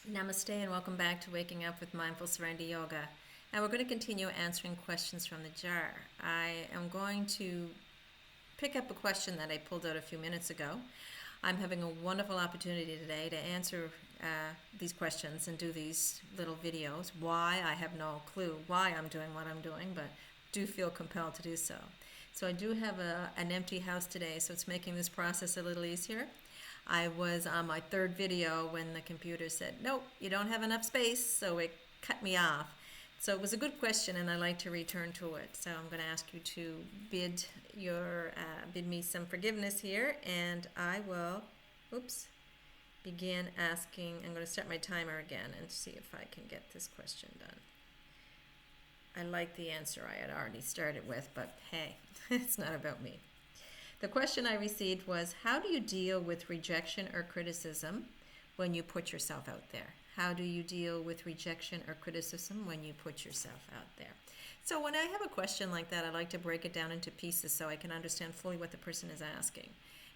Namaste and welcome back to Waking Up with Mindful Serenity Yoga. And we're going to continue answering questions from the jar. I am going to pick up a question that I pulled out a few minutes ago. I'm having a wonderful opportunity today to answer these questions and do these little videos. Why? I have no clue why I'm doing what I'm doing, but do feel compelled to do so. So I do have an empty house today, so it's making this process a little easier. I was on my third video when the computer said, nope, you don't have enough space, so it cut me off. So it was a good question, and I like to return to it. So I'm going to ask you to bid me some forgiveness here, and I will, begin asking. I'm going to start my timer again and see if I can get this question done. I like the answer I had already started with, but hey, it's not about me. The question I received was, how do you deal with rejection or criticism when you put yourself out there? How do you deal with rejection or criticism when you put yourself out there? So when I have a question like that, I like to break it down into pieces so I can understand fully what the person is asking,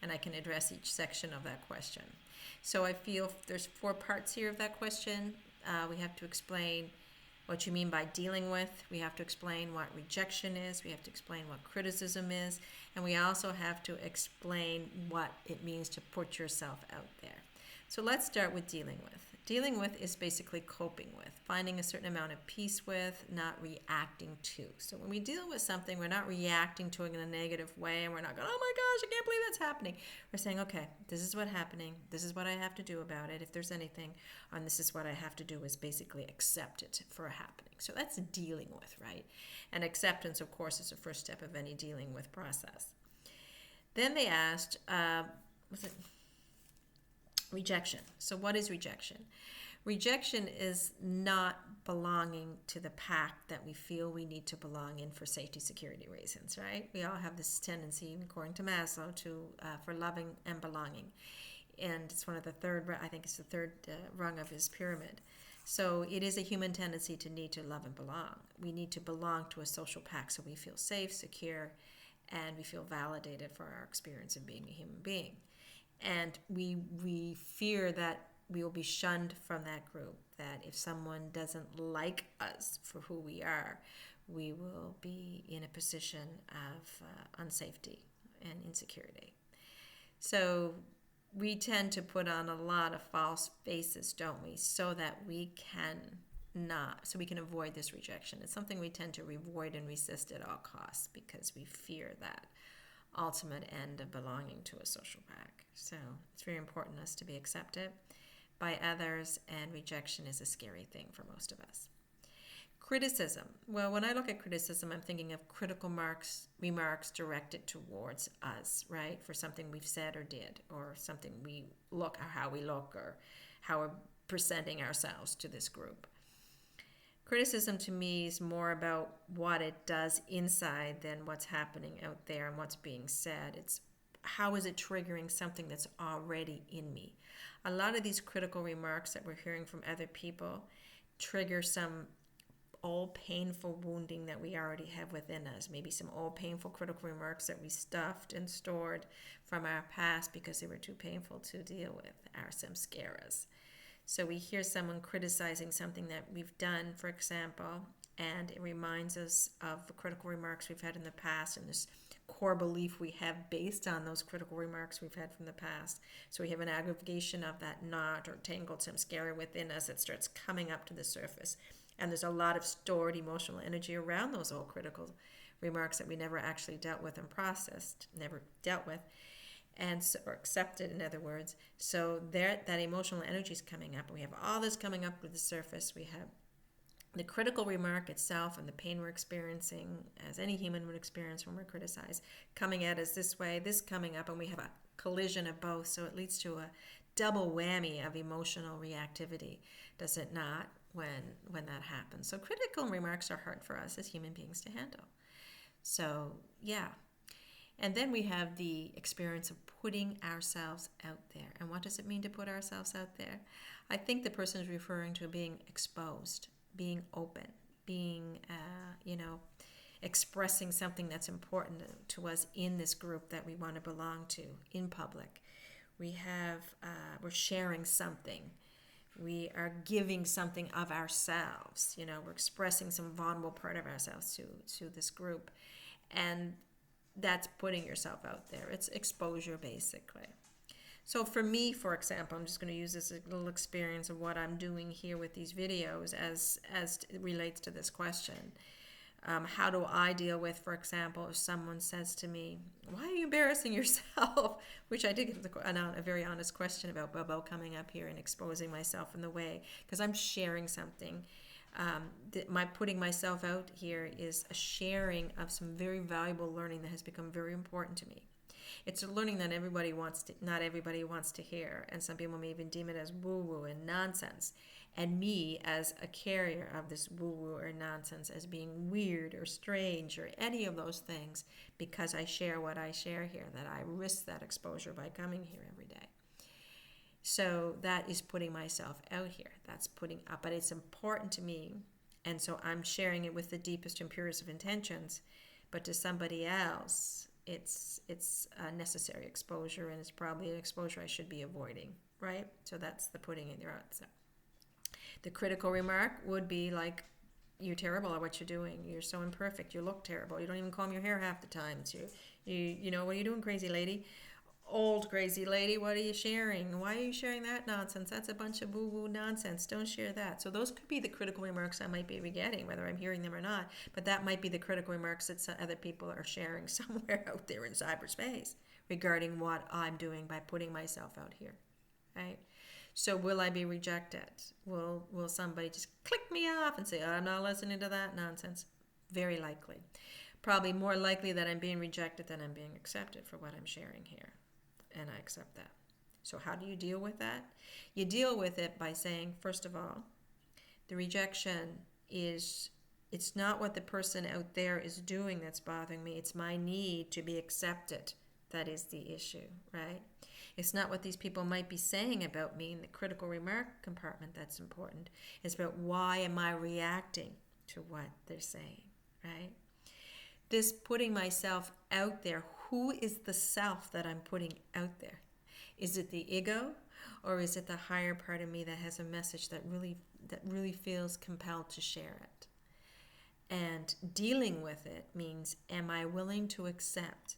and I can address each section of that question. So I feel there's 4 parts here of that question. We have to explain what you mean by dealing with. We have to explain what rejection is. We have to explain what criticism is. And we also have to explain what it means to put yourself out there. So let's start with dealing with. Dealing with is basically coping with, finding a certain amount of peace with, not reacting to. So when we deal with something, we're not reacting to it in a negative way, and we're not going, oh my gosh, I can't believe that's happening. We're saying, okay, this is what's happening. This is what I have to do about it, if there's anything. And this is what I have to do is basically accept it for happening. So that's dealing with, right? And acceptance, of course, is the first step of any dealing with process. Then they asked, rejection. So what is rejection? Rejection is not belonging to the pack that we feel we need to belong in for safety, security reasons, right? We all have this tendency, according to Maslow, for loving and belonging. And it's one of the third rung of his pyramid. So it is a human tendency to need to love and belong. We need to belong to a social pack so we feel safe, secure, and we feel validated for our experience of being a human being. And we fear that we will be shunned from that group, that if someone doesn't like us for who we are, we will be in a position of unsafety and insecurity. So we tend to put on a lot of false faces, don't we, so we can avoid this rejection. It's something we tend to avoid and resist at all costs because we fear that ultimate end of belonging to a social pack. So it's very important to us to be accepted by others, and rejection is a scary thing for most of us. Criticism. Well, when I look at criticism, I'm thinking of critical remarks directed towards us, right? For something we've said or did, or something or how we look, or how we're presenting ourselves to this group. Criticism to me is more about what it does inside than what's happening out there and what's being said. It's how is it triggering something that's already in me. A lot of these critical remarks that we're hearing from other people trigger some old painful wounding that we already have within us. Maybe some old painful critical remarks that we stuffed and stored from our past because they were too painful to deal with, or some scare us. So we hear someone criticizing something that we've done, for example, and it reminds us of the critical remarks we've had in the past and this core belief we have based on those critical remarks we've had from the past. So we have an aggregation of that knot or tangled some scare within us that starts coming up to the surface. And there's a lot of stored emotional energy around those old critical remarks that we never actually dealt with and processed, never dealt with. Or accepted, in other words. So that emotional energy is coming up, and we have all this coming up to the surface. We have the critical remark itself and the pain we're experiencing, as any human would experience when we're criticized, coming at us this way, this coming up, and we have a collision of both. So it leads to a double whammy of emotional reactivity, does it not, when that happens? So critical remarks are hard for us as human beings to handle. So, yeah. And then we have the experience of putting ourselves out there. And what does it mean to put ourselves out there? I think the person is referring to being exposed, being open, being, expressing something that's important to us in this group that we want to belong to in public. We're sharing something We are giving something of ourselves. We're expressing some vulnerable part of ourselves to this group. And that's putting yourself out there. It's exposure, basically. So for me, for example, I'm just going to use this little experience of what I'm doing here with these videos as it relates to this question. How do I deal with, for example, if someone says to me, why are you embarrassing yourself? Which I did get a very honest question about coming up here and exposing myself in the way, because I'm sharing something. My putting myself out here is a sharing of some very valuable learning that has become very important to me. It's a learning that not everybody wants to hear, and some people may even deem it as woo-woo and nonsense. And me, as a carrier of this woo-woo or nonsense, as being weird or strange or any of those things, because I share what I share here, that I risk that exposure by coming here every day. So that is putting myself out here. That's putting up, but it's important to me, and so I'm sharing it with the deepest and purest of intentions. But to somebody else, it's a necessary exposure, and it's probably an exposure I should be avoiding, right? So that's the putting it out. So the critical remark would be like, you're terrible at what you're doing. You're so imperfect. You look terrible. You don't even comb your hair half the time. It's you know, what are you doing, crazy lady? Old crazy lady, what are you sharing? Why are you sharing that nonsense? That's a bunch of woo-woo nonsense. Don't share that. So those could be the critical remarks I might be getting, whether I'm hearing them or not. But that might be the critical remarks that some other people are sharing somewhere out there in cyberspace regarding what I'm doing by putting myself out here, right? So will I be rejected? Will somebody just click me off and say, I'm not listening to that nonsense? Very likely. Probably more likely that I'm being rejected than I'm being accepted for what I'm sharing here. And I accept that. So how do you deal with that? You deal with it by saying, first of all, the rejection it's not what the person out there is doing that's bothering me. It's my need to be accepted. That is the issue, right? It's not what these people might be saying about me in the critical remark compartment that's important. It's about why am I reacting to what they're saying, right? This putting myself out there, who is the self that I'm putting out there? Is it the ego, or is it the higher part of me that has a message that really feels compelled to share it? And dealing with it means, am I willing to accept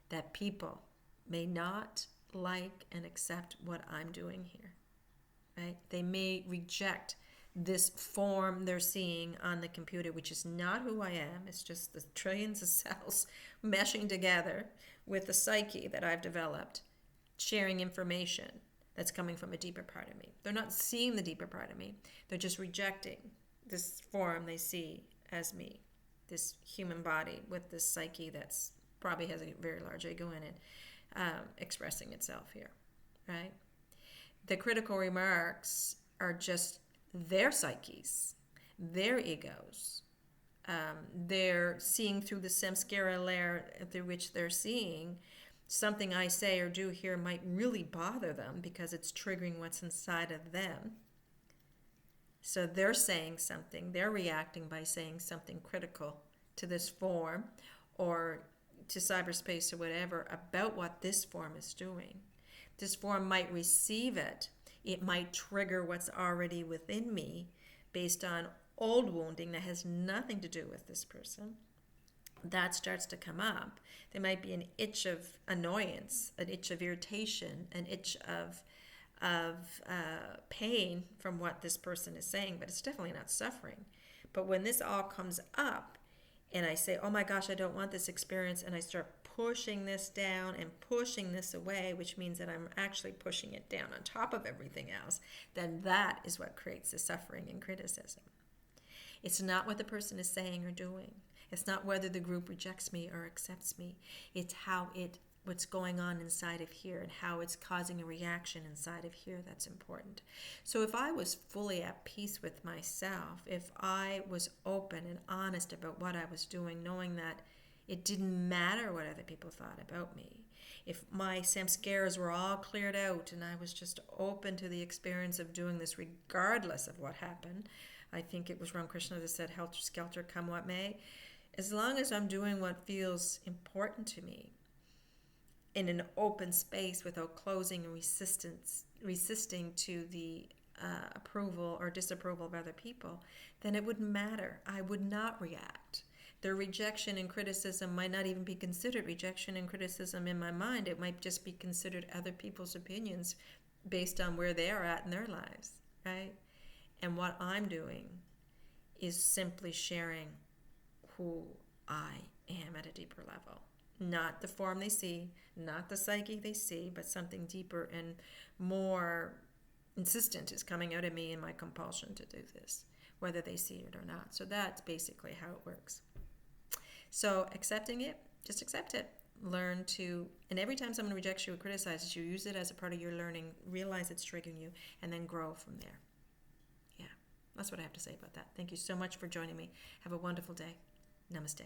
that people may not like and accept what I'm doing here, right? They may reject this form they're seeing on the computer, which is not who I am. It's just the trillions of cells meshing together with the psyche that I've developed, sharing information that's coming from a deeper part of me. They're not seeing the deeper part of me. They're just rejecting this form they see as me, this human body with this psyche that's probably has a very large ego in it, expressing itself here, right? The critical remarks are just their psyches, their egos. They're seeing through the samskara layer through which they're seeing something I say or do here might really bother them because it's triggering what's inside of them. So they're saying something, they're reacting by saying something critical to this form or to cyberspace or whatever about what this form is doing. This form might receive it. It might trigger what's already within me based on old wounding that has nothing to do with this person. That starts to come up. There might be an itch of annoyance, an itch of irritation, an itch of pain from what this person is saying, but it's definitely not suffering. But when this all comes up and I say, oh my gosh, I don't want this experience, and I start pushing this down and pushing this away, which means that I'm actually pushing it down on top of everything else, then that is what creates the suffering and criticism. It's not what the person is saying or doing. It's not whether the group rejects me or accepts me. It's what's going on inside of here and how it's causing a reaction inside of here that's important. So if I was fully at peace with myself, if I was open and honest about what I was doing, knowing that it didn't matter what other people thought about me, if my samskaras were all cleared out and I was just open to the experience of doing this regardless of what happened, I think it was Ramakrishna that said, helter skelter, come what may. As long as I'm doing what feels important to me, in an open space without closing and resisting to the approval or disapproval of other people, then it wouldn't matter. I would not react. Their rejection and criticism might not even be considered rejection and criticism in my mind. It might just be considered other people's opinions based on where they are at in their lives, right? And what I'm doing is simply sharing who I am at a deeper level. Not the form they see, not the psyche they see, but something deeper and more insistent is coming out of me in my compulsion to do this, whether they see it or not. So that's basically how it works. So accepting it, just accept it. Learn to, and every time someone rejects you or criticizes you, use it as a part of your learning, realize it's triggering you, and then grow from there. Yeah, that's what I have to say about that. Thank you so much for joining me. Have a wonderful day. Namaste.